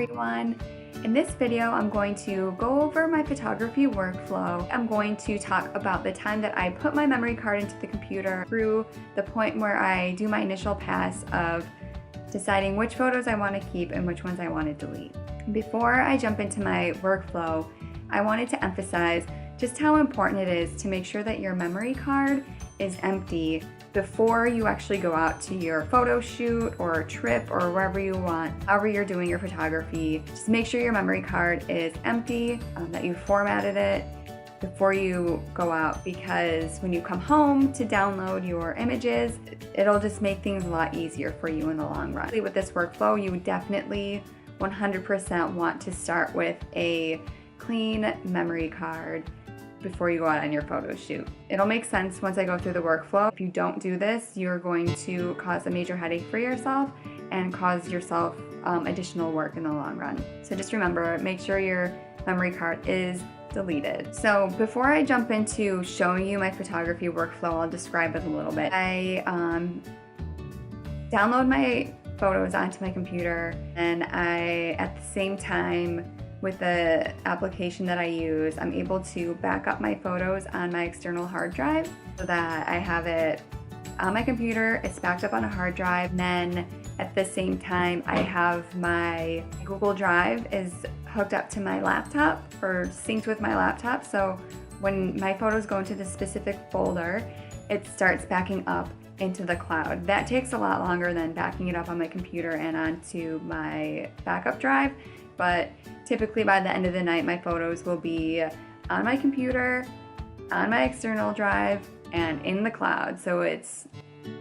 everyone. In this video, I'm going to go over my photography workflow. I'm going to talk about the time that I put my memory card into the computer through the point where I do my initial pass of deciding which photos I want to keep and which ones I want to delete. Before I jump into my workflow, I wanted to emphasize just how important it is to make sure that your memory card is empty before you actually go out to your photo shoot or trip or wherever you want, however you're doing your photography. Just make sure your memory card is empty, that you formatted it before you go out, because when you come home to download your images, it'll just make things a lot easier for you in the long run. With this workflow, you definitely 100% want to start with a clean memory card before you go out on your photo shoot. It'll make sense once I go through the workflow. If you don't do this, you're going to cause a major headache for yourself and cause yourself additional work in the long run. So just remember, make sure your memory card is deleted. So before I jump into showing you my photography workflow, I'll describe it a little bit. I download my photos onto my computer, and I, at the same time, with the application that I use, I'm able to back up my photos on my external hard drive so that I have it on my computer, it's backed up on a hard drive. And then at the same time, I have my Google Drive is hooked up to my laptop or synced with my laptop. So when my photos go into the specific folder, it starts backing up into the cloud. That takes a lot longer than backing it up on my computer and onto my backup drive. But typically by the end of the night, my photos will be on my computer, on my external drive, and in the cloud. So it's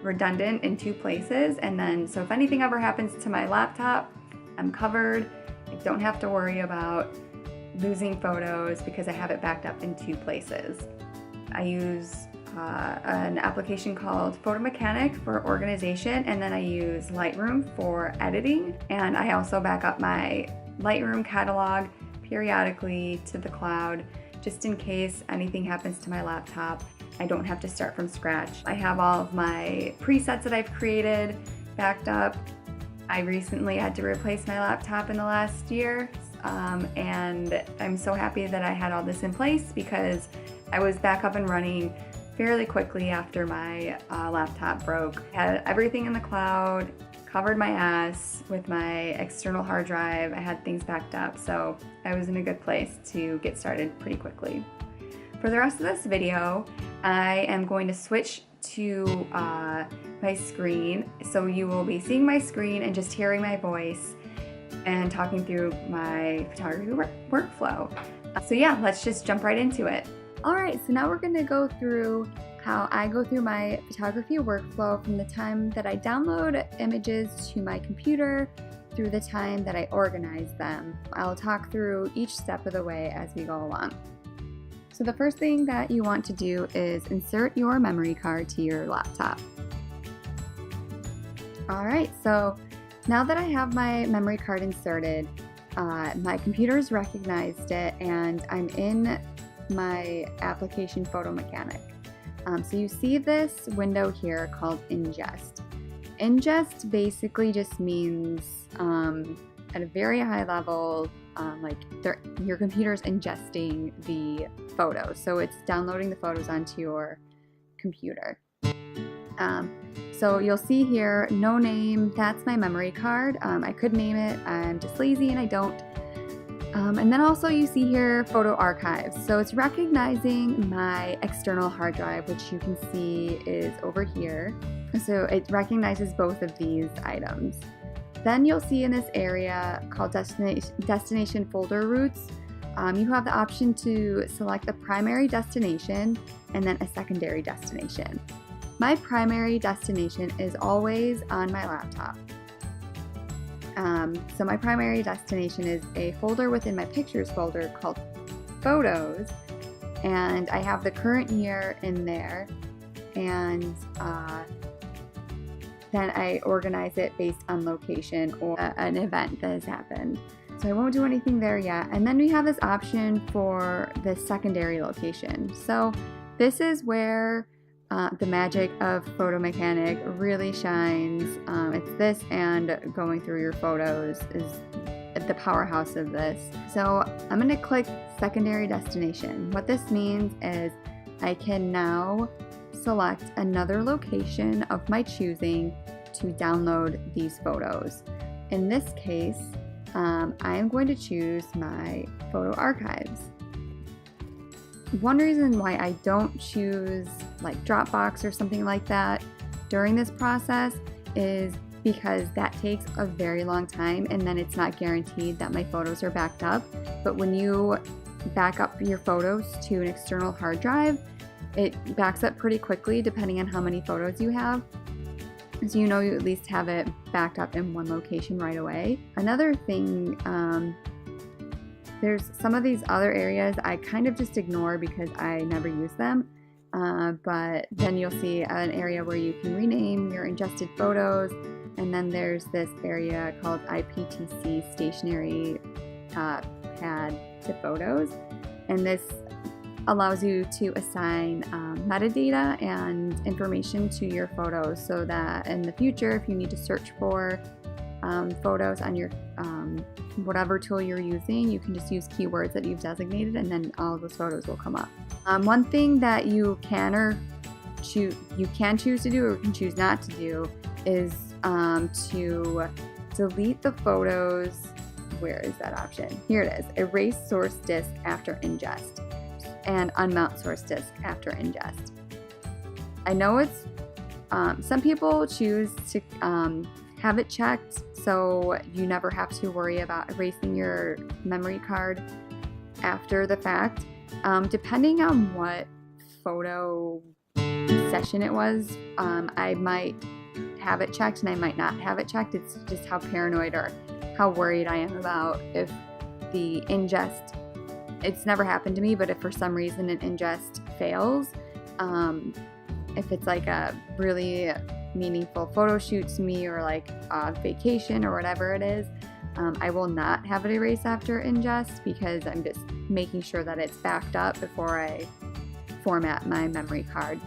redundant in two places. And then, so if anything ever happens to my laptop, I'm covered. I don't have to worry about losing photos because I have it backed up in two places. I use an application called Photo Mechanic for organization, and then I use Lightroom for editing. And I also back up my Lightroom catalog periodically to the cloud, just in case anything happens to my laptop. I don't have to start from scratch. I have all of my presets that I've created backed up. I recently had to replace my laptop in the last year, and I'm so happy that I had all this in place because I was back up and running fairly quickly after my laptop broke. I had everything in the cloud, covered my ass with my external hard drive. I had things backed up, so I was in a good place to get started pretty quickly. For the rest of this video, I am going to switch to my screen, so you will be seeing my screen and just hearing my voice and talking through my photography workflow. So yeah, let's just jump right into it. Alright, so now we're going to go through how I go through my photography workflow from the time that I download images to my computer through the time that I organize them. I'll talk through each step of the way as we go along. So the first thing that you want to do is insert your memory card to your laptop. Alright, so now that I have my memory card inserted, my computer's recognized it and I'm in my application Photo Mechanic. So you see this window here called Ingest. Ingest basically just means at a very high level, your computer's ingesting the photos. So it's downloading the photos onto your computer. So you'll see here, no name, that's my memory card. I could name it, I'm just lazy and I don't. And then also you see here photo archives. So it's recognizing my external hard drive, which you can see is over here. So it recognizes both of these items. Then you'll see in this area called destination folder routes, you have the option to select the primary destination and then a secondary destination. My primary destination is always on my laptop. So my primary destination is a folder within my pictures folder called Photos, and I have the current year in there, and then I organize it based on location or an event that has happened. So I won't do anything there yet. And then we have this option for the secondary location. So this is where the magic of Photo Mechanic really shines. It's this and going through your photos is the powerhouse of this. So I'm going to click secondary destination. What this means is I can now select another location of my choosing to download these photos. In this case, I am going to choose my photo archives. One reason why I don't choose like Dropbox or something like that during this process is because that takes a very long time, and then it's not guaranteed that my photos are backed up. But when you back up your photos to an external hard drive, it backs up pretty quickly depending on how many photos you have. So you know you at least have it backed up in one location right away. Another thing, there's some of these other areas I kind of just ignore because I never use them. But then you'll see an area where you can rename your ingested photos. And then there's this area called IPTC stationary pad to photos. And this allows you to assign metadata and information to your photos so that in the future, if you need to search for photos on your whatever tool you're using, you can just use keywords that you've designated and then all of those photos will come up. One thing that you can choose to do or can choose not to do is to delete the photos. Where is that option? Here it is. Erase source disk after ingest and unmount source disk after ingest. I know it's some people choose to have it checked so you never have to worry about erasing your memory card after the fact. Depending on what photo session it was, I might have it checked and I might not have it checked. It's just how paranoid or how worried I am about if the ingest, it's never happened to me, but if for some reason an ingest fails, if it's like a really meaningful photo shoot to me or like a vacation or whatever it is, I will not have it erased after ingest because I'm just making sure that it's backed up before I format my memory card.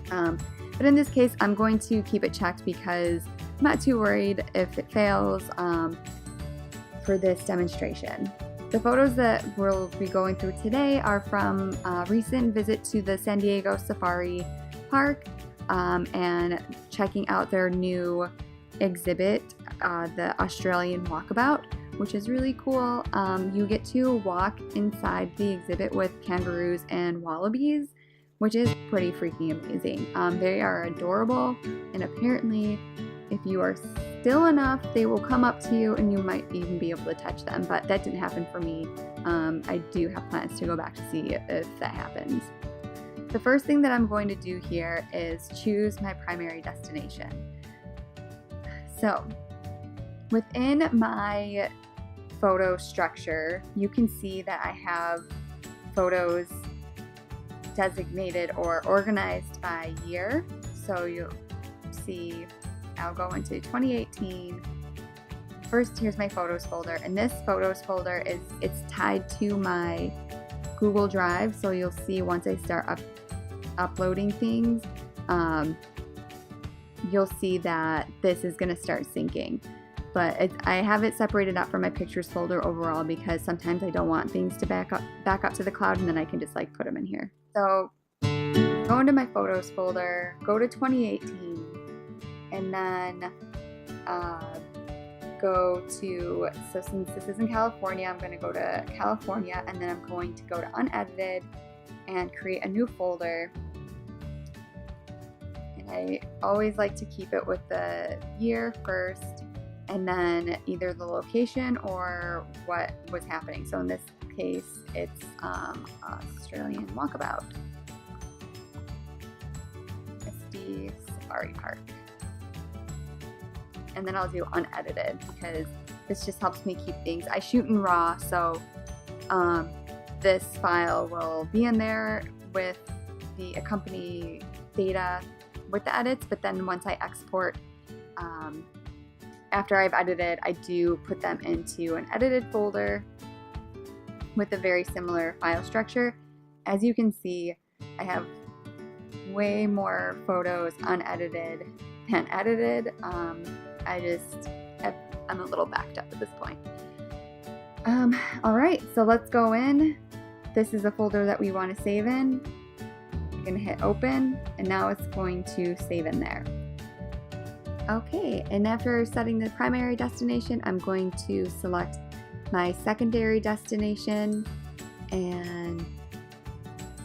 But in this case, I'm going to keep it checked because I'm not too worried if it fails for this demonstration. The photos that we'll be going through today are from a recent visit to the San Diego Safari Park and checking out their new exhibit, the Australian Walkabout, which is really cool. You get to walk inside the exhibit with kangaroos and wallabies, which is pretty freaking amazing. They are adorable, and apparently if you are still enough, they will come up to you and you might even be able to touch them, but that didn't happen for me. I do have plans to go back to see if that happens. The first thing that I'm going to do here is choose my primary destination. So within my photo structure, you can see that I have photos designated or organized by year. So you'll see I'll go into 2018. First, here's my photos folder, and this photos folder it's tied to my Google Drive. So you'll see once I start uploading things, you'll see that this is going to start syncing. But I have it separated out from my pictures folder overall because sometimes I don't want things to back up to the cloud, and then I can just like put them in here. So go into my photos folder, go to 2018, and then go to, so since this is in California, I'm going to go to California, and then I'm going to go to unedited and create a new folder. And I always like to keep it with the year first, and then either the location or what was happening. So in this case, it's Australian Walkabout, SD Safari Park. And then I'll do unedited because this just helps me keep things. I shoot in RAW, so this file will be in there with the accompanying data with the edits, but then once I export, after I've edited, I do put them into an edited folder with a very similar file structure. As you can see, I have way more photos unedited than edited. I'm a little backed up at this point. All right, so let's go in. This is a folder that we want to save in. I'm gonna hit open, and now it's going to save in there. Okay, and after setting the primary destination, I'm going to select my secondary destination and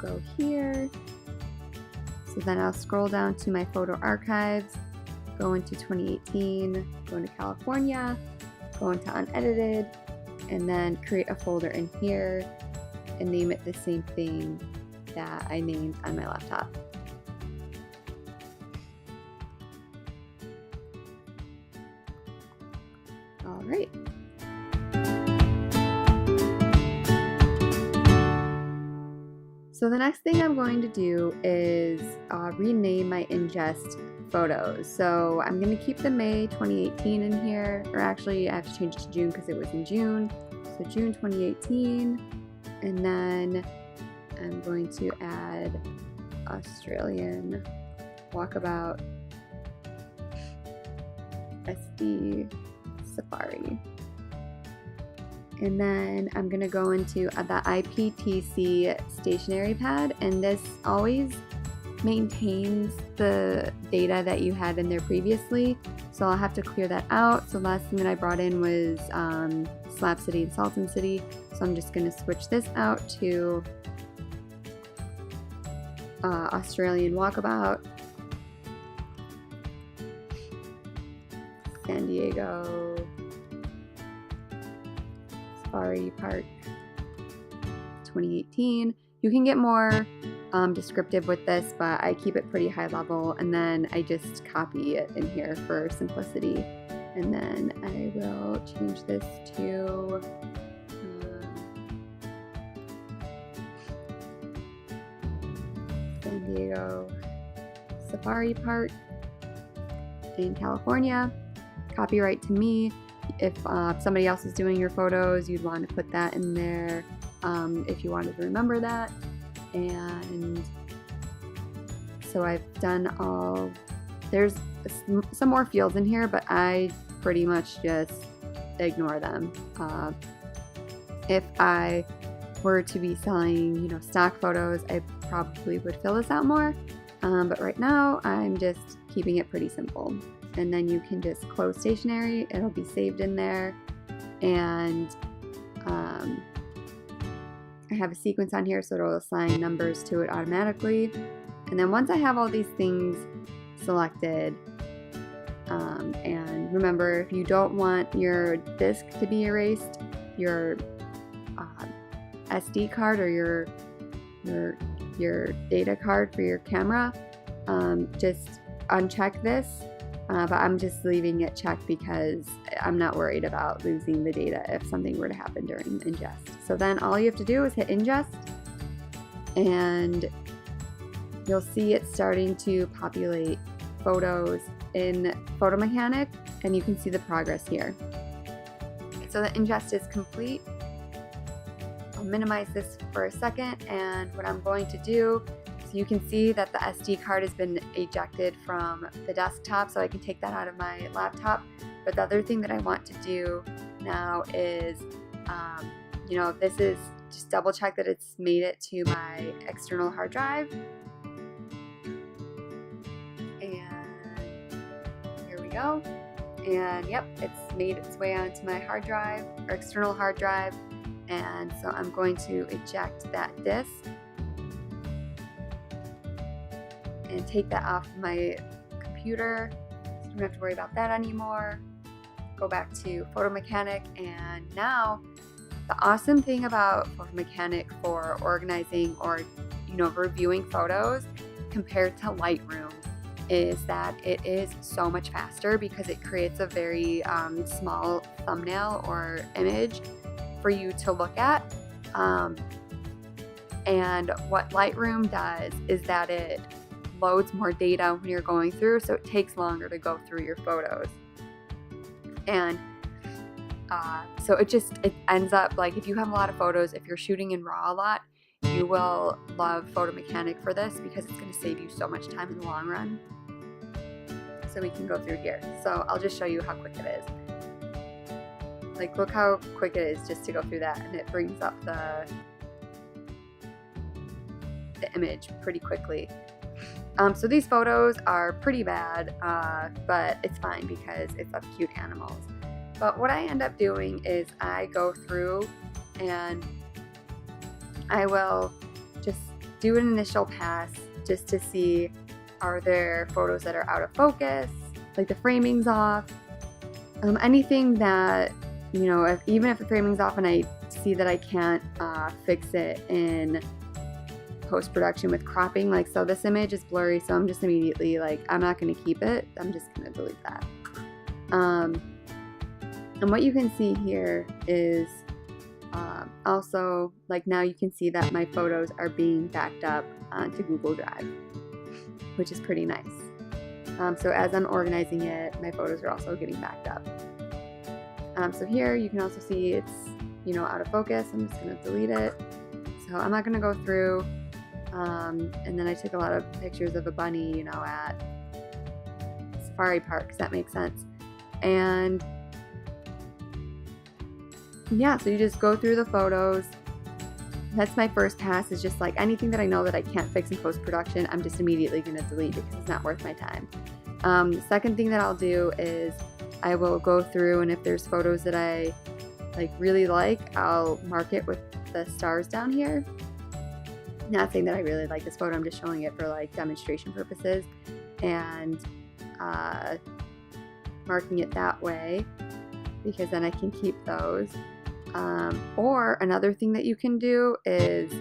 go here. So then I'll scroll down to my photo archives, go into 2018, go into California, go into unedited, and then create a folder in here and name it the same thing that I named on my laptop. All right. So the next thing I'm going to do is rename my ingest photos. So I'm going to keep the May 2018 in here, or actually I have to change it to June because it was in June. So June 2018, and then I'm going to add Australian Walkabout SD Safari. And then I'm going to go into the IPTC stationery pad, and this always maintains the data that you had in there previously, so I'll have to clear that out. So last thing that I brought in was Slab City and Salton City, so I'm just going to switch this out to Australian Walkabout, San Diego Safari Park 2018. You can get more descriptive with this, but I keep it pretty high level, and then I just copy it in here for simplicity. And then I will change this to San Diego Safari Park in California. Copyright to me. If somebody else is doing your photos, you'd want to put that in there if you wanted to remember that. And so I've done all, there's some more fields in here, but I pretty much just ignore them. If I were to be selling, stock photos, I probably would fill this out more. But right now I'm just keeping it pretty simple. And then you can just close stationery, it'll be saved in there. And I have a sequence on here, so it'll assign numbers to it automatically. And then once I have all these things selected, and remember, if you don't want your disk to be erased, your SD card or your data card for your camera, just uncheck this. But I'm just leaving it checked because I'm not worried about losing the data if something were to happen during ingest. So then all you have to do is hit ingest, and you'll see it starting to populate photos in Photo Mechanic, and you can see the progress here. So the ingest is complete. I'll minimize this for a second, and what I'm going to do, so you can see that the SD card has been ejected from the desktop, so I can take that out of my laptop. But the other thing that I want to do now is, this is just double check that it's made it to my external hard drive. And here we go. And yep, it's made its way onto my hard drive, or external hard drive. And so I'm going to eject that disk and take that off my computer, so I don't have to worry about that anymore. Go back to Photo Mechanic, and now the awesome thing about Photo Mechanic for organizing or reviewing photos compared to Lightroom is that it is so much faster because it creates a very small thumbnail or image for you to look at. And what Lightroom does is that it loads more data when you're going through, so it takes longer to go through your photos. And so it ends up like, if you have a lot of photos, if you're shooting in RAW a lot, you will love Photo Mechanic for this because it's going to save you so much time in the long run. So we can go through here. So I'll just show you how quick it is. Like, look how quick it is just to go through that, and it brings up the image pretty quickly. So these photos are pretty bad, but it's fine because it's of cute animals. But what I end up doing is I go through and I will just do an initial pass just to see, are there photos that are out of focus, like the framing's off, anything that, you know, even if the framing's off and I see that I can't fix it in post-production with cropping, like, so this image is blurry, so I'm just immediately like, I'm not going to keep it, I'm just going to delete that. And what you can see here is also, like, now you can see that my photos are being backed up onto Google Drive, which is pretty nice. So as I'm organizing it, my photos are also getting backed up. So here you can also see it's, you know, out of focus. I'm just going to delete it. So I'm not going to go through. And then I took a lot of pictures of a bunny, you know, at Safari Park, because that makes sense. And yeah, so you just go through the photos. That's my first pass, is just like anything that I know that I can't fix in post-production, I'm just immediately going to delete because it's not worth my time. The second thing that I'll do is I will go through, and if there's photos that I really like, I'll mark it with the stars down here. Not saying that I really like this photo, I'm just showing it for like demonstration purposes, and marking it that way because then I can keep those. Or another thing that you can do is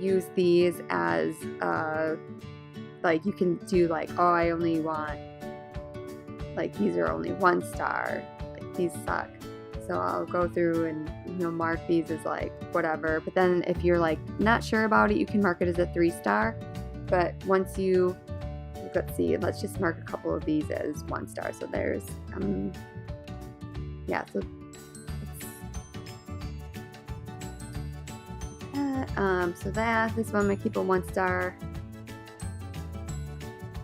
use these as like, you can do like, oh, I only want, like, these are only 1 star, like these suck, so I'll go through and, you know, mark these as like whatever. But then if you're like not sure about it, you can mark it as a 3-star. But once you, let's see, let's just mark a couple of these as 1 star. So there's yeah, so so this one I'm gonna keep a 1 star.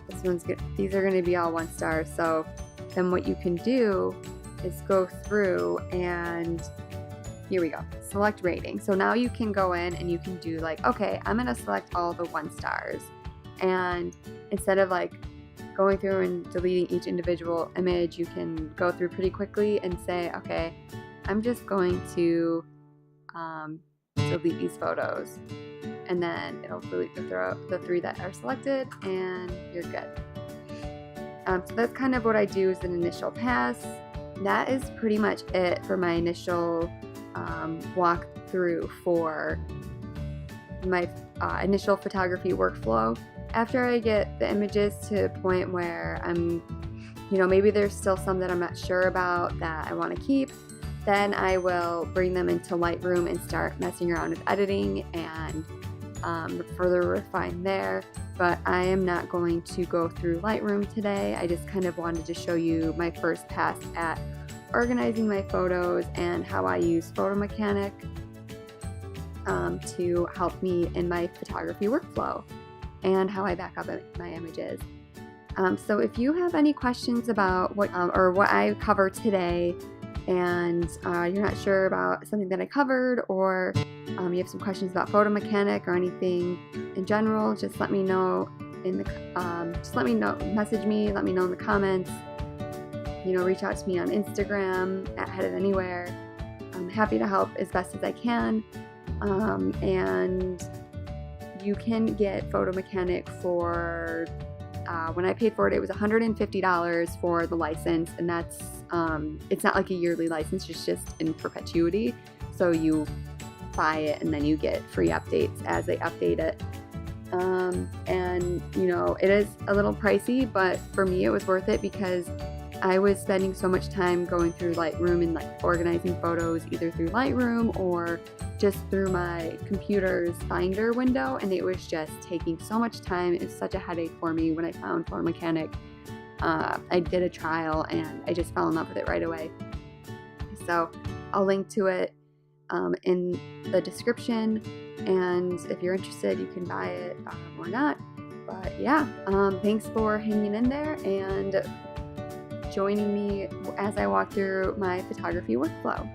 This one's good. These are gonna be all 1 star. So then what you can do is go through and here we go, select rating. So now you can go in and you can do like, okay, I'm gonna select all the 1 stars, and instead of like going through and deleting each individual image, you can go through pretty quickly and say, okay, I'm just going to delete these photos, and then it'll delete the 3 that are selected, and you're good. So that's kind of what I do as an initial pass. That is pretty much it for my initial walkthrough for my initial photography workflow. After I get the images to a point where I'm, you know, maybe there's still some that I'm not sure about that I want to keep, then I will bring them into Lightroom and start messing around with editing and further refine there. But I am not going to go through Lightroom today. I just kind of wanted to show you my first pass at organizing my photos and how I use Photo Mechanic to help me in my photography workflow and how I back up my images. So if you have any questions about what I covered today, and you're not sure about something that I covered, or you have some questions about Photo Mechanic or anything in general, just let me know in the message me, let me know in the comments. You know, reach out to me on Instagram at Headed Anywhere. I'm happy to help as best as I can. And you can get Photo Mechanic for when I paid for it, it was $150 for the license, and that's it's not like a yearly license, it's just in perpetuity. So you buy it and then you get free updates as they update it. And you know, it is a little pricey, but for me it was worth it because I was spending so much time going through Lightroom and like organizing photos either through Lightroom or just through my computer's Finder window, and it was just taking so much time. It was such a headache for me. When I found Photo Mechanic, I did a trial and I just fell in love with it right away. So I'll link to it in the description, and if you're interested you can buy it or not. But yeah, thanks for hanging in there and joining me as I walk through my photography workflow.